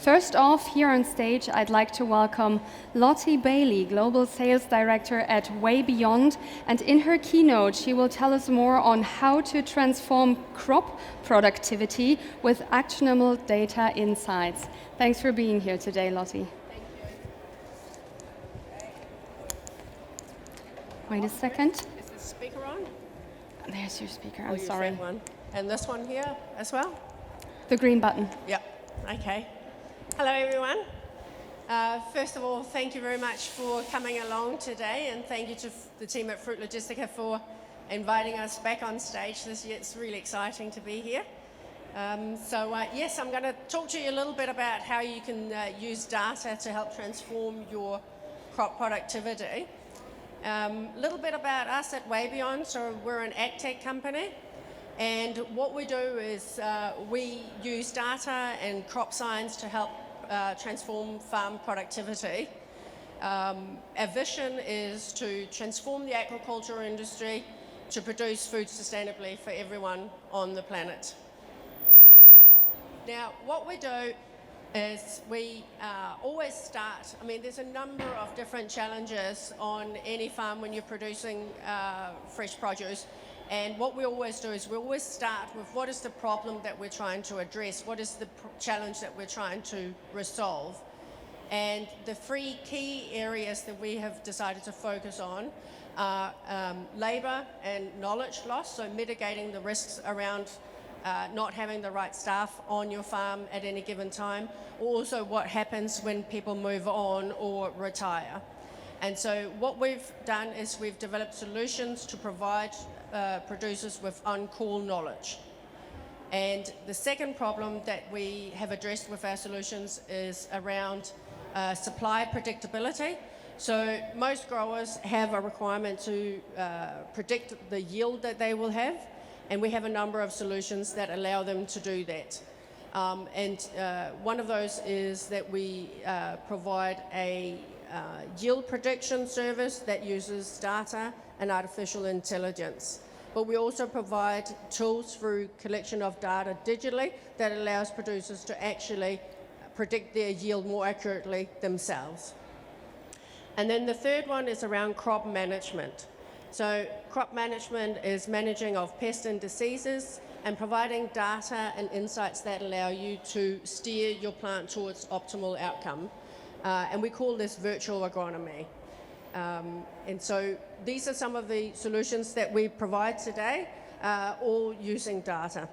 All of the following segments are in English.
First off, here on stage, I'd like to welcome Lotte Bailey, Global Sales Director at WayBeyond. And in her keynote, she will tell us more on how to transform crop productivity with actionable data insights. Thanks for being here today, Lotte. Thank you. Wait a second. Is the speaker on? There's your speaker, I'm sorry. That one. And this one here as well? The green button. Yep, okay. Hello everyone. First of all, thank you very much for coming along today, and thank you to the team at Fruit Logistica for inviting us back on stage this year. It's really exciting to be here. Yes, I'm going to talk to you a little bit about how you can use data to help transform your crop productivity. A little bit about us at WayBeyond. So we're an ag tech company, and what we do is we use data and crop science to help transform farm productivity. Our vision is to transform the agriculture industry to produce food sustainably for everyone on the planet. Now, what we do is we always start, there's a number of different challenges on any farm when you're producing fresh produce. And what we always do is we always start with what is the problem that we're trying to address, what is the challenge that we're trying to resolve. And the three key areas that we have decided to focus on are labour and knowledge loss, so mitigating the risks around not having the right staff on your farm at any given time, or also what happens when people move on or retire. And so what we've done is we've developed solutions to provide producers with on-call knowledge. And the second problem that we have addressed with our solutions is around supply predictability. So most growers have a requirement to predict the yield that they will have, and we have a number of solutions that allow them to do that. One of those is that we provide a yield prediction service that uses data and artificial intelligence. But we also provide tools through collection of data digitally that allows producers to actually predict their yield more accurately themselves. And then the third one is around crop management. So crop management is managing of pests and diseases and providing data and insights that allow you to steer your plant towards optimal outcome. And we call this virtual agronomy. And so these are some of the solutions that we provide today, all using data.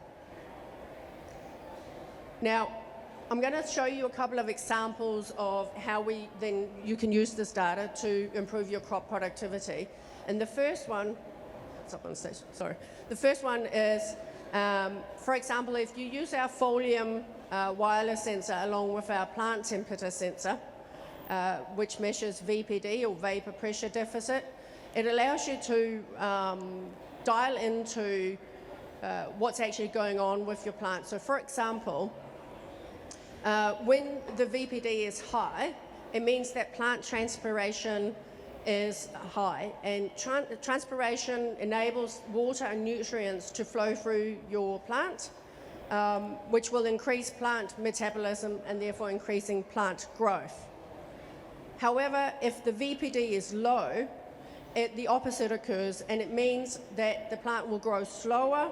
Now, I'm going to show you a couple of examples of how you can use this data to improve your crop productivity. And the first one, it's up on stage, sorry. The first one is, for example, if you use our folium wireless sensor along with our plant temperature sensor, which measures VPD or vapor pressure deficit, it allows you to dial into what's actually going on with your plant. So for example, when the VPD is high, it means that plant transpiration is high, and transpiration enables water and nutrients to flow through your plant, which will increase plant metabolism and therefore increasing plant growth. However, if the VPD is low, the opposite occurs, and it means that the plant will grow slower,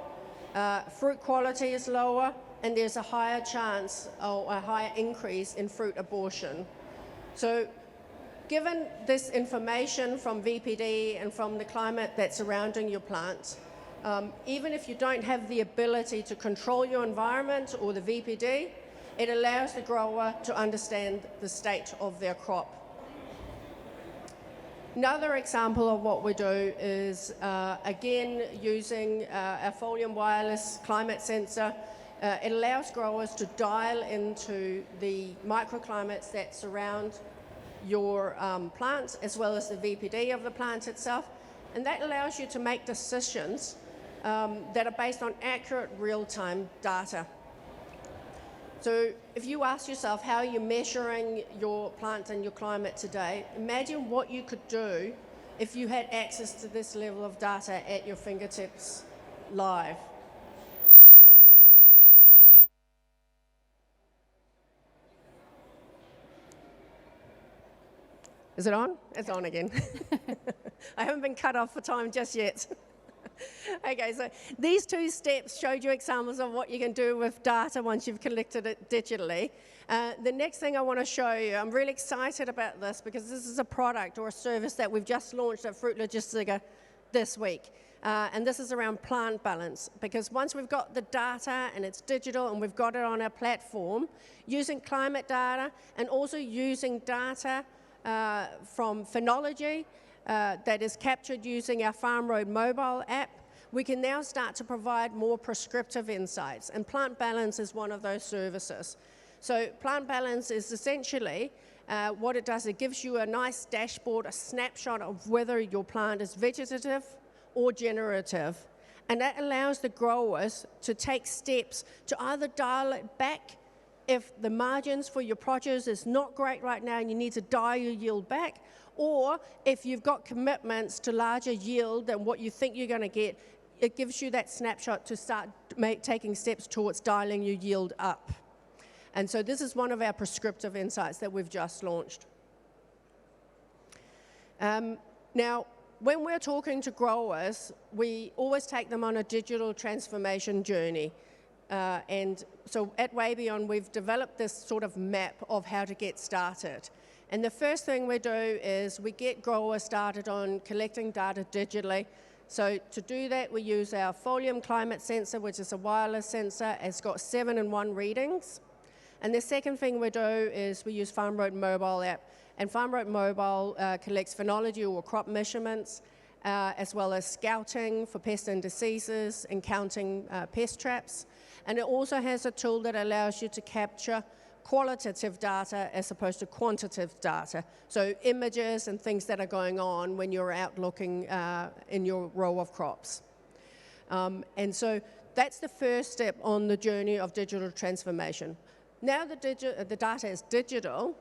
fruit quality is lower, and there's a higher chance or a higher increase in fruit abortion. So given this information from VPD and from the climate that's surrounding your plant, even if you don't have the ability to control your environment or the VPD, it allows the grower to understand the state of their crop. Another example of what we do is, again, using a folium wireless climate sensor. It allows growers to dial into the microclimates that surround your plant, as well as the VPD of the plant itself. And that allows you to make decisions that are based on accurate real-time data. So if you ask yourself how you're measuring your plant and your climate today, imagine what you could do if you had access to this level of data at your fingertips live. Is it on? It's on again. I haven't been cut off for time just yet. Okay, so these two steps showed you examples of what you can do with data once you've collected it digitally. The next thing I want to show you, I'm really excited about this because this is a product or a service that we've just launched at Fruit Logistica this week. And this is around plant balance, because once we've got the data and it's digital and we've got it on our platform, using climate data and also using data from phenology that is captured using our Farm Road mobile app, we can now start to provide more prescriptive insights, and Plant Balance is one of those services. So Plant Balance is essentially what it does, it gives you a nice dashboard, a snapshot of whether your plant is vegetative or generative, and that allows the growers to take steps to either dial it back if the margins for your produce is not great right now and you need to dial your yield back, or if you've got commitments to larger yield than what you think you're going to get, it gives you that snapshot to start taking steps towards dialing your yield up. And so this is one of our prescriptive insights that we've just launched. Now, when we're talking to growers, we always take them on a digital transformation journey. And so at WayBeyond, we've developed this sort of map of how to get started. And the first thing we do is we get growers started on collecting data digitally. So to do that, we use our Folium climate sensor, which is a wireless sensor. It's got 7-in-1 readings. And the second thing we do is we use Farm Road mobile app. And Farm Road mobile collects phenology or crop measurements, as well as scouting for pests and diseases and counting pest traps. And it also has a tool that allows you to capture qualitative data as opposed to quantitative data. So images and things that are going on when you're out looking in your row of crops. And so that's the first step on the journey of digital transformation. Now the data is digital,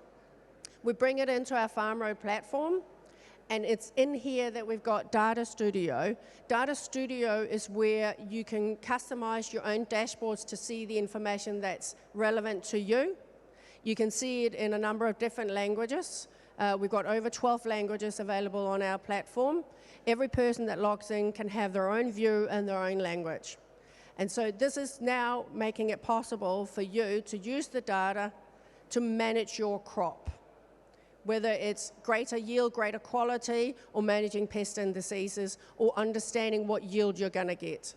we bring it into our Farm Road platform, and it's in here that we've got Data Studio. Data Studio is where you can customize your own dashboards to see the information that's relevant to you. You can see it in a number of different languages. We've got over 12 languages available on our platform. Every person that logs in can have their own view and their own language. And so this is now making it possible for you to use the data to manage your crop, whether it's greater yield, greater quality, or managing pests and diseases, or understanding what yield you're going to get.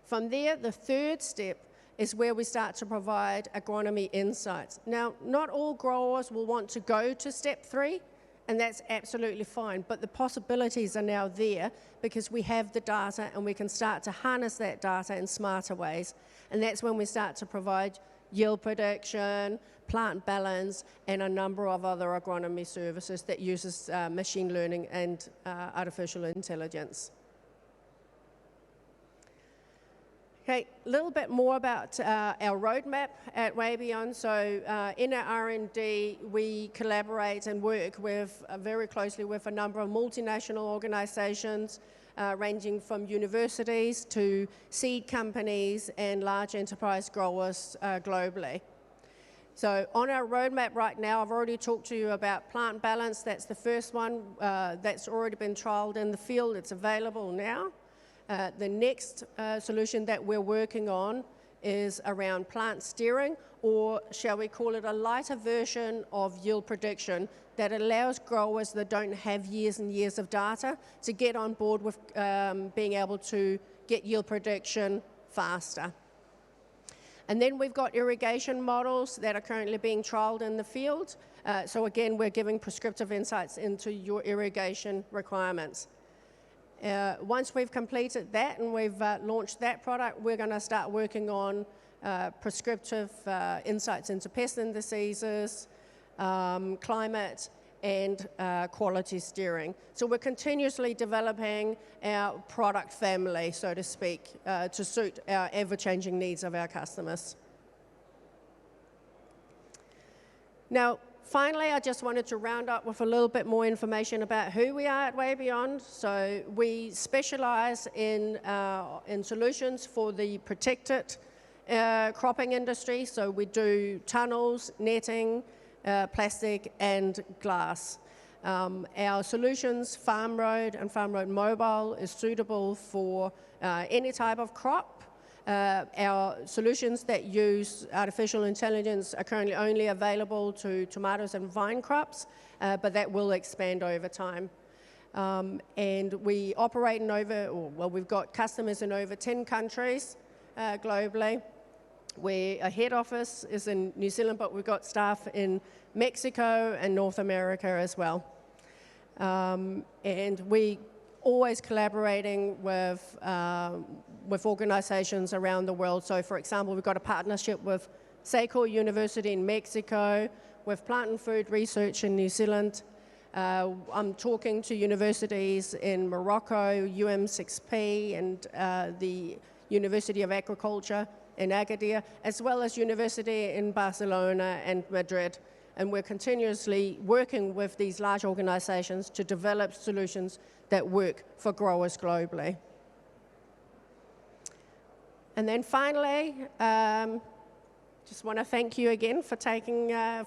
From there, the third step is where we start to provide agronomy insights. Now, not all growers will want to go to step 3, and that's absolutely fine, but the possibilities are now there because we have the data and we can start to harness that data in smarter ways. And that's when we start to provide yield prediction, plant balance, and a number of other agronomy services that uses machine learning and artificial intelligence. Okay, a little bit more about our roadmap at WayBeyond. So in our R&D, we collaborate and work with very closely with a number of multinational organizations, ranging from universities to seed companies and large enterprise growers globally. So on our roadmap right now, I've already talked to you about plant balance. That's the first one that's already been trialed in the field. It's available now. The next solution that we're working on is around plant steering, or shall we call it a lighter version of yield prediction that allows growers that don't have years and years of data to get on board with being able to get yield prediction faster. And then we've got irrigation models that are currently being trialed in the field. So again, we're giving prescriptive insights into your irrigation requirements. Once we've completed that and we've launched that product, we're going to start working on prescriptive insights into pests and diseases, climate, and quality steering. So we're continuously developing our product family, so to speak, to suit our ever-changing needs of our customers. Now, finally, I just wanted to round up with a little bit more information about who we are at WayBeyond. So we specialize in solutions for the protected cropping industry. So we do tunnels, netting, plastic, and glass. Our solutions, Farm Road and Farm Road Mobile, is suitable for any type of crop. Our solutions that use artificial intelligence are currently only available to tomatoes and vine crops, but that will expand over time. And we operate we've got customers in over 10 countries globally. Our head office is in New Zealand, but we've got staff in Mexico and North America as well. And we always collaborating with organizations around the world. So, for example, we've got a partnership with Seiko University in Mexico, with Plant and Food Research in New Zealand. I'm talking to universities in Morocco, UM6P, and the University of Agriculture in Agadir, as well as University in Barcelona and Madrid. And we're continuously working with these large organizations to develop solutions that work for growers globally. And then finally, just want to thank you again for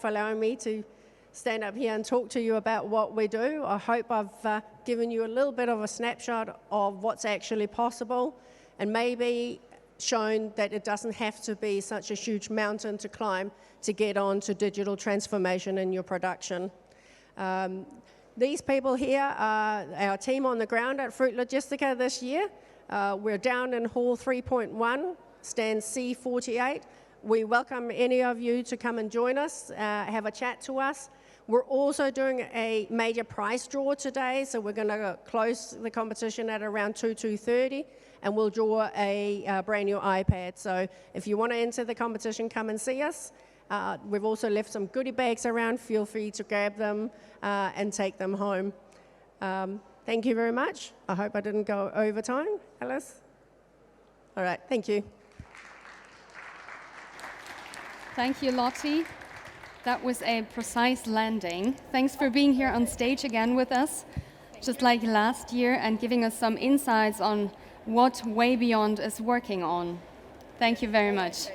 allowing me to stand up here and talk to you about what we do. I hope I've given you a little bit of a snapshot of what's actually possible, and maybe shown that it doesn't have to be such a huge mountain to climb to get on to digital transformation in your production. These people here are our team on the ground at Fruit Logistica this year. We're down in Hall 3.1, stand C48. We welcome any of you to come and join us, have a chat to us. We're also doing a major prize draw today, so we're going to close the competition at around 2:30, and we'll draw a brand new iPad. So if you want to enter the competition, come and see us. We've also left some goodie bags around. Feel free to grab them and take them home. Thank you very much. I hope I didn't go over time, Alice. All right, thank you. Thank you, Lotte. That was a precise landing. Thanks for being here on stage again with us, just like last year, and giving us some insights on what WayBeyond is working on. Thank you very much.